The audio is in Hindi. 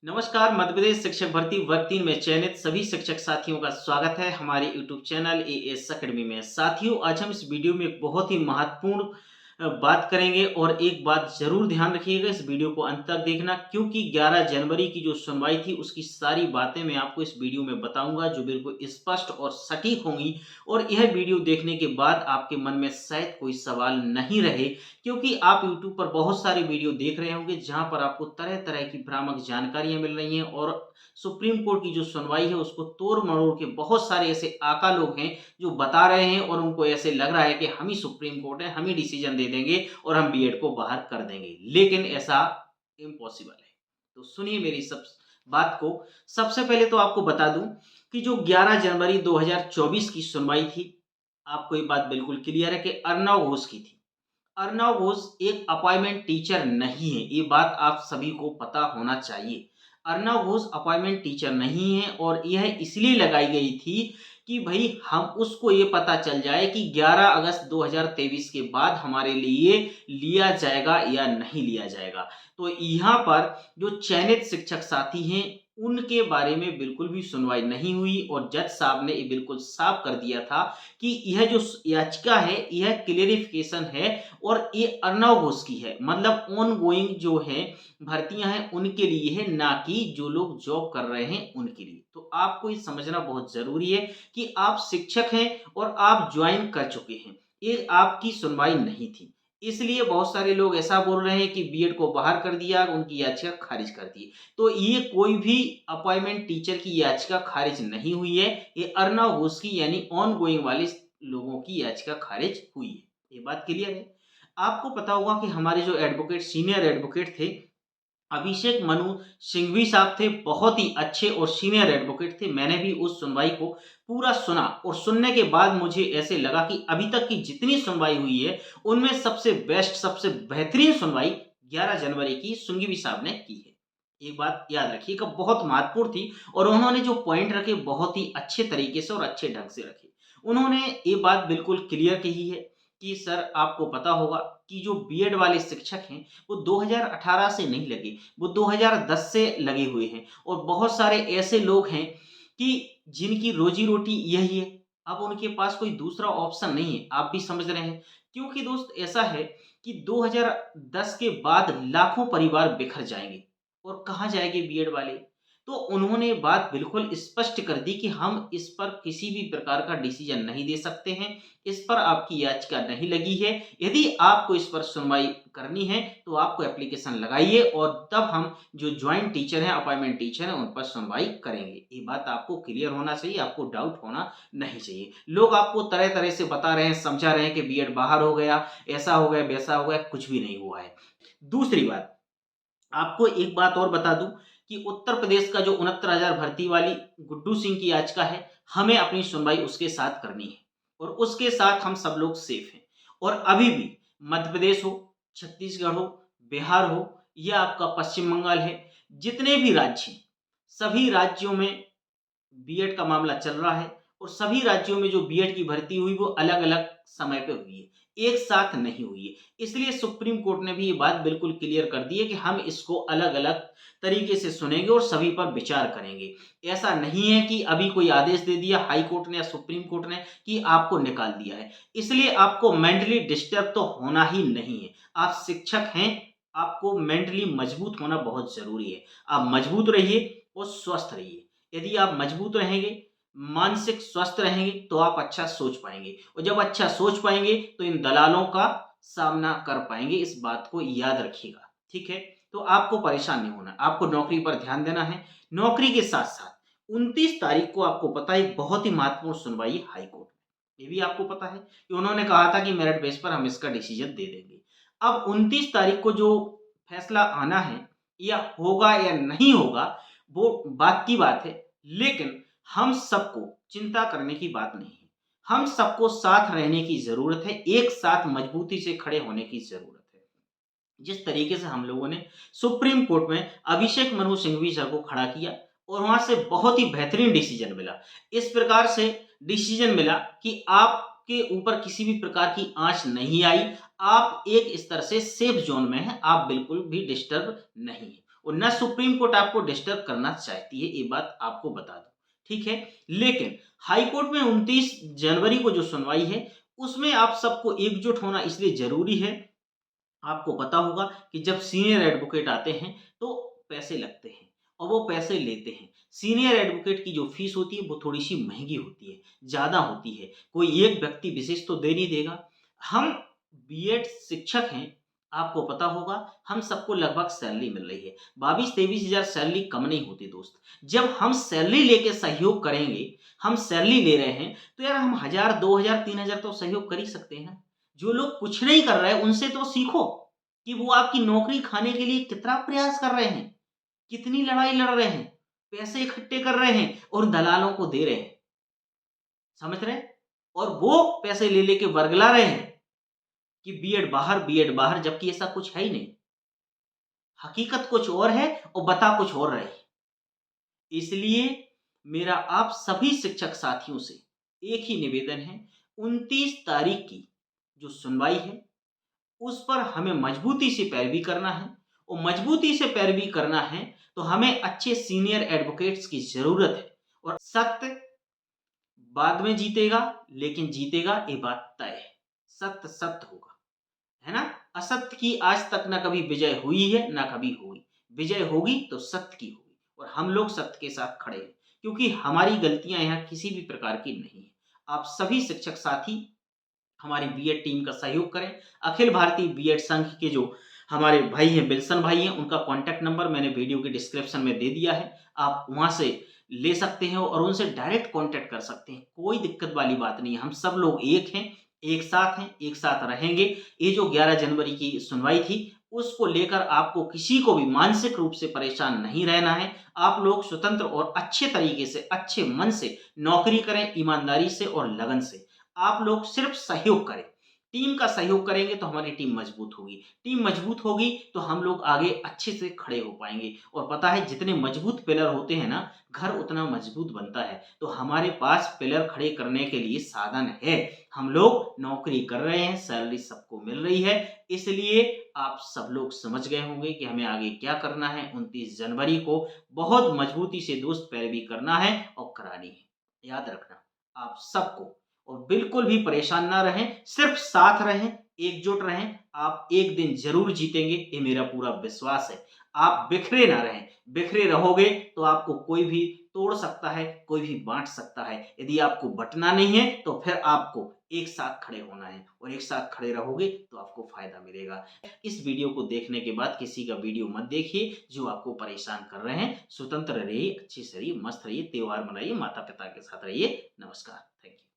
नमस्कार। मध्य प्रदेश शिक्षक भर्ती वर्ग 3 में चयनित सभी शिक्षक साथियों का स्वागत है हमारे यूट्यूब चैनल एएस अकेडमी में। साथियों, आज हम इस वीडियो में एक बहुत ही महत्वपूर्ण बात करेंगे और एक बात जरूर ध्यान रखिएगा, इस वीडियो को अंत तक देखना, क्योंकि 11 जनवरी की जो सुनवाई थी उसकी सारी बातें मैं आपको इस वीडियो में बताऊंगा जो बिल्कुल स्पष्ट और सटीक होंगी। और यह वीडियो देखने के बाद आपके मन में शायद कोई सवाल नहीं रहे, क्योंकि आप YouTube पर बहुत सारी वीडियो देख रहे होंगे जहां पर आपको तरह तरह की भ्रामक जानकारियां मिल रही हैं और सुप्रीम कोर्ट की जो सुनवाई है उसको तोड़ मरोड़ के बहुत सारे ऐसे आका लोग हैं जो बता रहे हैं और उनको ऐसे लग रहा है कि हम ही सुप्रीम कोर्ट है, हम ही डिसीजन दे देंगे और हम बीएड को बाहर कर देंगे, लेकिन ऐसा इम्पॉसिबल है। तो सुनिए मेरी सब बात को। सबसे पहले तो आपको बता दूं कि जो 11 जनवरी 2024 की सुनवाई थी, आपको ये बात बिल्कुल क्लियर है कि अर्नव घोष की थी। अर्नव घोष एक अपॉइंटमेंट टीचर नहीं है, ये बात आप सभी को पता होना चाहिए। अर्नव घोष अपॉइंटमेंट टीचर नहीं है और यह इसलिए लगाई गई थी कि भाई हम उसको ये पता चल जाए कि 11 अगस्त 2023 के बाद हमारे लिए लिया जाएगा या नहीं लिया जाएगा। तो यहाँ पर जो चयनित शिक्षक साथी हैं उनके बारे में बिल्कुल भी सुनवाई नहीं हुई और जज साहब ने ये बिल्कुल साफ कर दिया था कि यह जो याचिका है यह क्लेरिफिकेशन है और ये अर्नव घोष की है, मतलब ऑन गोइंग जो है भर्तियां हैं उनके लिए है, ना कि जो लोग जॉब कर रहे हैं उनके लिए। तो आपको ये समझना बहुत जरूरी है कि आप शिक्षक हैं और आप ज्वाइन कर चुके हैं, ये आपकी सुनवाई नहीं थी। इसलिए बहुत सारे लोग ऐसा बोल रहे हैं कि बीएड को बाहर कर दिया, उनकी याचिका खारिज कर दी। तो ये कोई भी अपॉइंटमेंट टीचर की याचिका खारिज नहीं हुई है, ये अर्नव घोष की यानी ऑन गोइंग वाले लोगों की याचिका खारिज हुई है। ये बात क्लियर है। आपको पता होगा कि हमारे जो एडवोकेट, सीनियर एडवोकेट थे अभिषेक मनु सिंघवी साहब थे, बहुत ही अच्छे और सीनियर एडवोकेट थे। मैंने भी उस सुनवाई को पूरा सुना और सुनने के बाद मुझे ऐसे लगा कि अभी तक की जितनी सुनवाई हुई है उनमें सबसे बेस्ट, सबसे बेहतरीन सुनवाई 11 जनवरी की सिंघवी साहब ने की है। एक बात याद रखिएगा, बहुत महत्वपूर्ण थी और उन्होंने जो पॉइंट रखे बहुत ही अच्छे तरीके से और अच्छे ढंग से रखे। उन्होंने ये बात बिल्कुल क्लियर कही है कि सर आपको पता होगा कि जो बीएड वाले शिक्षक हैं वो 2018 से नहीं लगे, वो 2010 से लगे हुए हैं और बहुत सारे ऐसे लोग हैं कि जिनकी रोजी-रोटी यही है। अब उनके पास कोई दूसरा ऑप्शन नहीं है, आप भी समझ रहे हैं। क्योंकि दोस्त ऐसा है कि 2010 के बाद लाखों परिवार बिखर जाएँगे और कहाँ जाएँगे बीएड वाले? तो उन्होंने बात बिल्कुल स्पष्ट कर दी कि हम इस पर किसी भी प्रकार का डिसीजन नहीं दे सकते हैं, इस पर आपकी याचिका नहीं लगी है। यदि आपको इस पर सुनवाई करनी है तो आपको एप्लीकेशन लगाइए और तब हम जो जॉइंट टीचर हैं, अपॉइंटमेंट टीचर हैं, उन पर सुनवाई करेंगे। ये बात आपको क्लियर होना चाहिए, आपको डाउट होना नहीं चाहिए। लोग आपको तरह-तरह से बता रहे हैं, समझा रहे हैं कि बीएड बाहर हो गया, ऐसा हो गया, वैसा हो गया, कुछ भी नहीं हुआ है। दूसरी बात, आपको एक बात और बता दूं कि उत्तर प्रदेश का जो 69,000 भर्ती वाली गुड्डू सिंह की याचिका है, हमें अपनी सुनवाई उसके साथ करनी है और उसके साथ हम सब लोग सेफ हैं। और अभी भी मध्य प्रदेश हो, छत्तीसगढ़ हो, बिहार हो या आपका पश्चिम बंगाल है, जितने भी राज्य हैं, सभी राज्यों में बीएड का मामला चल रहा है और सभी राज्यों में जो बीएड की भर्ती हुई वो अलग-अलग समय पे हुई है, एक साथ नहीं हुई है। इसलिए सुप्रीम कोर्ट ने भी ये बात बिल्कुल क्लियर कर दी है कि हम इसको अलग-अलग तरीके से सुनेंगे और सभी पर विचार करेंगे। ऐसा नहीं है कि अभी कोई आदेश दे दिया हाई कोर्ट ने या सुप्रीम कोर्ट ने कि आपको निकाल दिया है। इसलिए आपको मेंटली डिस्टर्ब तो होना ही नहीं है। आप शिक्षक हैं, आपको मेंटली मजबूत होना बहुत ज़रूरी है। आप मजबूत रहिए और स्वस्थ रहिए। यदि आप मजबूत रहेंगे, मानसिक स्वस्थ रहेंगे तो आप अच्छा सोच पाएँगे और जब अच्छा सोच पाएँगे तो इन दलालों का सामना कर पाएँगे, इस बात को याद रखिएगा, ठीक है? तो आपको परेशान नहीं होना, आपको नौकरी पर ध्यान देना है। नौकरी के साथ-साथ 29 तारीख को आपको पता है एक बहुत ही महत्वपूर्ण सुनवाई है हाई कोर्ट में। ये भी आपको पता है कि उन्होंने कहा था कि मेरिट बेस पर हम इसका डिसीजन दे देंगे। अब 29 तारीख को जो फैसला आना है या होगा या नहीं होगा, वो बात की बात है, लेकिन हम सबको चिंता करने की बात नहीं है। हम सबको साथ रहने की ज़रूरत है, एक साथ मजबूती से खड़े होने की ज़रूरत है। जिस तरीके से हम लोगों ने सुप्रीम कोर्ट में अभिषेक मनु सिंघवी सर को खड़ा किया और वहाँ से बहुत ही बेहतरीन डिसीजन मिला। इस प्रकार से डिसीजन मिला कि आपके ऊपर किसी भी प्रकार की आँच नहीं आई, आप एक स्तर से सेफ ज़ोन में हैं, आप बिल्कुल भी डिस्टर्ब नहीं हैं। और ना सुप्रीम कोर्ट आपको डिस्टर्ब करना चाहती है, ये बात आपको बता दूं। ठीक है, लेकिन हाई कोर्ट में 29 जनवरी को जो सुनवाई है उसमें आप सबको एकजुट होना इसलिए जरूरी है। आपको पता होगा कि जब सीनियर एडवोकेट आते हैं तो पैसे लगते हैं और वो पैसे लेते हैं। सीनियर एडवोकेट की जो फीस होती है वो थोड़ी सी महंगी होती है, ज़्यादा होती है। कोई एक व्यक्ति विशेष तो दे नहीं देगा। हम बीएड शिक्षक हैं, आपको पता होगा हम सबको लगभग सैलरी मिल रही है। 22-23 हज़ार सैलरी कम नहीं होती दोस्त। जब हम सैलरी लेके सहयोग करेंगे, हम सैलरी ले रहे हैं तो यार हम 1000, 2000, 3000 तो सहयोग कर ही सकते हैं ना। जो लोग कुछ नहीं कर रहे हैं उनसे तो सीखो कि वो आपकी नौकरी खाने के लिए कितना प्रयास कर रहे हैं, कितनी लड़ाई लड़ रहे हैं, पैसे इकट्ठे कर रहे हैं और दलालों को दे रहे हैं। समझ रहे हैं? और वो पैसे ले लेके वर्गला रहे हैं कि बीएड बाहर, जबकि ऐसा कुछ है ही नहीं। हकीकत कुछ और है और बता कुछ और रहे हैं। इसलिए मेरा आप सभी शिक्षक साथियों से एक ही निवेदन है, 29 तारीख की जो सुनवाई है उस पर हमें मजबूती से पैरवी करना है और मजबूती से पैरवी करना है तो हमें अच्छे सीनियर एडवोकेट्स की ज़रूरत है। और सत्य बाद में जीतेगा, लेकिन जीतेगा ये बात तय है। सत्य सत्य होगा, है ना? असत्य की आज तक ना कभी विजय हुई है, ना कभी होगी। विजय होगी तो सत्य की होगी और हम लोग सत्य के साथ खड़े हैं क्योंकि हमारी गलतियाँ यहाँ किसी भी प्रकार की नहीं है। आप सभी शिक्षक साथी हमारी बीएड टीम का सहयोग करें। अखिल भारतीय बीएड संघ के जो हमारे भाई हैं, बिल्सन भाई हैं, उनका कॉन्टैक्ट नंबर मैंने वीडियो के डिस्क्रिप्शन में दे दिया है। आप वहाँ से ले सकते हैं और उनसे डायरेक्ट कॉन्टैक्ट कर सकते हैं। कोई दिक्कत वाली बात नहीं है। हम सब लोग एक हैं, एक साथ हैं, एक साथ रहेंगे। ये जो 11 जनवरी की सुनवाई थी, उसको लेकर आपको किसी को भी मानसिक रूप से परेशान नहीं रहना है। आप लोग स्वतंत्र और अच्छे तरीके से, अच्छे मन से नौकरी करें, ईमानदारी से और लगन से। आप लोग सिर्फ सहयोग करें। टीम का सहयोग करेंगे तो हमारी टीम मजबूत होगी। टीम मजबूत होगी तो हम लोग आगे अच्छे से खड़े हो पाएँगे और पता है जितने मजबूत पिलर होते हैं ना, घर उतना मजबूत बनता है। तो हमारे पास पिलर खड़े करने के लिए साधन है। हम लोग नौकरी कर रहे हैं, सैलरी सबको मिल रही है। इसलिए आप सब लोग समझ गए होंगे कि हमें आगे क्या करना है। 29 जनवरी को बहुत मजबूती से दोस्त पैरवी करना है और करानी है। याद रखना आप सबको। और बिल्कुल भी परेशान ना रहें, सिर्फ साथ रहें, एकजुट रहें। आप एक दिन ज़रूर जीतेंगे, ये मेरा पूरा विश्वास है। आप बिखरे ना रहें, बिखरे रहोगे तो आपको कोई भी तोड़ सकता है, कोई भी बाँट सकता है। यदि आपको बँटना नहीं है, तो फिर आपको एक साथ खड़े होना है और एक साथ खड़े रहोगे तो आपको फ़ायदा मिलेगा। इस वीडियो को देखने के बाद किसी का वीडियो मत देखिए जो आपको परेशान कर रहे हैं। स्वतंत्र रहिए, अच्छे से रहिए, मस्त रहिए, त्योहार मनाइए, माता-पिता के साथ रहिए। नमस्कार, थैंक यू।